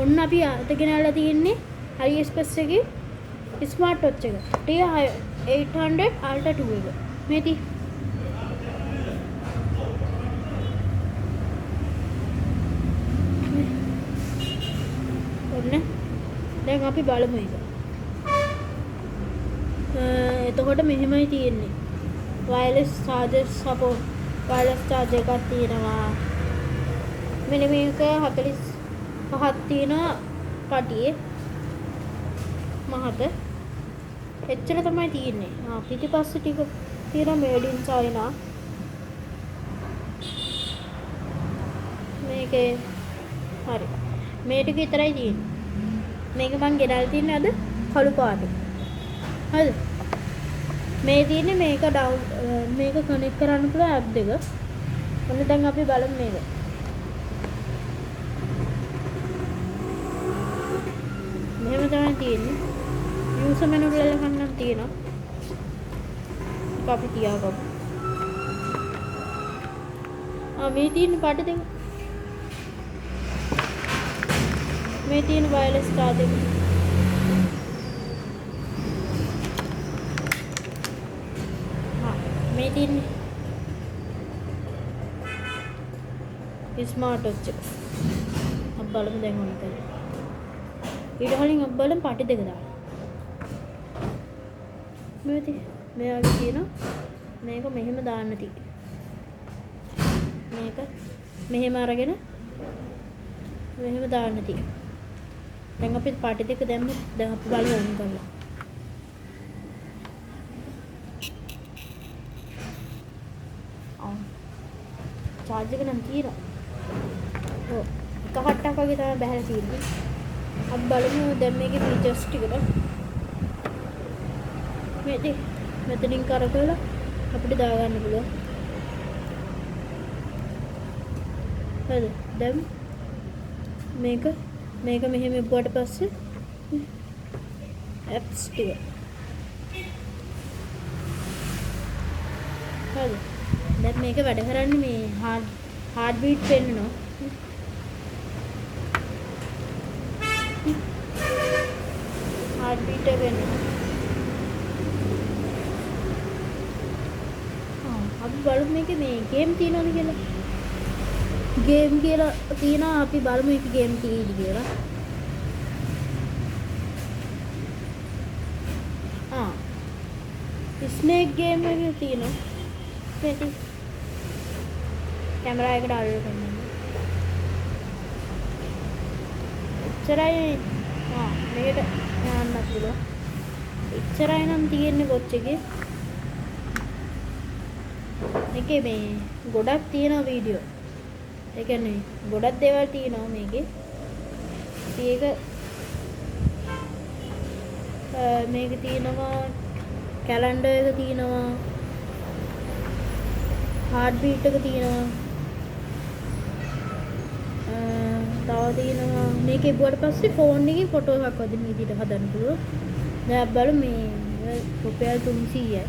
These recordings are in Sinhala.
ඔන්න අපි අද ගෙනල්ලා තියෙන්නේ AliExpress එකේ ස්මාර්ට් වොච් එක. TI-800 Ultra 2 එක. මේ ති ඔන්න දැන් අපි බලමු ඒක. එතකොට මෙහෙමයි තියෙන්නේ. wireless charger support wireless charger එකක් තියෙනවා. මෙන්න මේක 45ක් තියෙනවා පටියේ. මහත එච්චර තමයි තියෙන්නේ. පිටිපස්ස ටික තියෙනවා made in China. මේකේ හරි මේ ටික විතරයි තියෙන්නේ. මේක මං ගෙනල්ලා තියන්නේ අද කළු පාටේ. හරිද? මේ තියෙන්නේ මේක මේක කනෙක්ට් කරන්න පුළුවන් ඇප් දෙක. ඔන්න දැන් අපි බලමු මේක. මෙහෙම තමයි තියෙන්නේ. user menu වල ගන්නක් තියෙනවා. ඒක අපි තියාගමු. මේ තියෙන පාට දෙක. මේ තියෙන wireless charger එක. මේ තියෙන්නේ ස්මාර්ට් වොච් එක. අපි බලමු දැන් මොනවද කියලා. ඊට කලින් අපි බලමු පාටි දෙක දාලා. මේක මෙයාගේ තියෙනවා. මේක මෙහෙම දාන්න තියෙන්නේ. මේක මෙහෙම අරගෙන මෙහෙම දාන්න තියෙන්නේ. දැන් අපි පාටි දෙක දැම්මොත් දැන් අපි බලමු ඕන කරලා. charge එක නම් තියෙනවා. ඔව්. එක හට්ටක් වගේ තමයි බහැලා තියෙන්නේ. අපි බලමු දැන් මේකේ features ටිකට. මේක මෙතනින් කරකවලා අපිට දාගන්න පුළුවන්. හරිද? දැන් මේක මෙහෙම ඉබ්බුවට පස්සේ apps ටික. හරිද? දැන් මේක වැඩ කරන්නේ මේ heart beat පෙන්නනවා. heart beat එක වෙනවා. අපි බලමු මේකේ මේ ගේම් තියෙනවද කියලා. ගේම් කියලා තියෙනවා. අපි බලමු මේක ගේම් තියෙයිද කියලා. ස්නේක් ගේම් එකක් තියෙනවා. මේක කැමරා එකට අල්ල ගන්න. එච්චරයි. මේකට යන්න පුළුවන්. එච්චරයි නම් තියෙන්නේ වොච් එකේ. මේකේ මේ ගොඩක් තියෙනවා වීඩියෝ. ඒ කියන්නේ ගොඩක් දේවල් තියෙනවා මේකේ. මේක තියෙනවා කැලෙන්ඩර් එක තියෙනවා. heart beat එක තියෙනවා. තව තියෙනවා මේකේ බුවට පස්සේ ෆෝන් එකේ ෆොටෝ එකක් වදින විදිහට හදන්න පුළුවන්. දැන් බලමු මේ රුපියල් 300යි.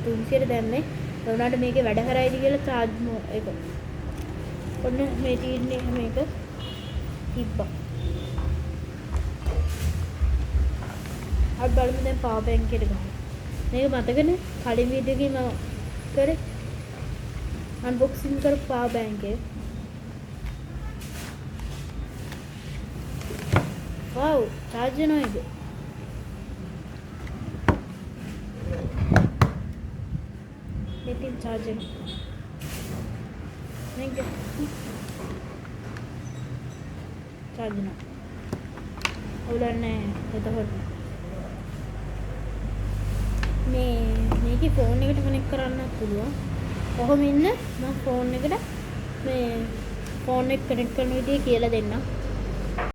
300ට දැම්මේ. ඒ වුණාට මේකේ වැඩ කරයිද කියලා charge එක. ඔන්න මේ තියෙන්නේ මේක තිබ්බා. අපි බලමු දැන් power bank එකට ගහන්න. මේක මතකනේ කලින් වීඩියෝ එකේ මම කරේ unboxing කරපු power bank එක. wow charge වෙනවා ඒක. මේකෙන් charge වෙනවා. මේක charge වෙනවා. ඔලන්නේ එතකොට මේකේ ෆෝන් එකට කනෙක්ට් කරන්නත් පුළුවන්. කොහොම ඉන්න මම ෆෝන් එකට මේ ෆෝන් එක කනෙක්ට් කරන විදිය කියලා දෙන්නම්.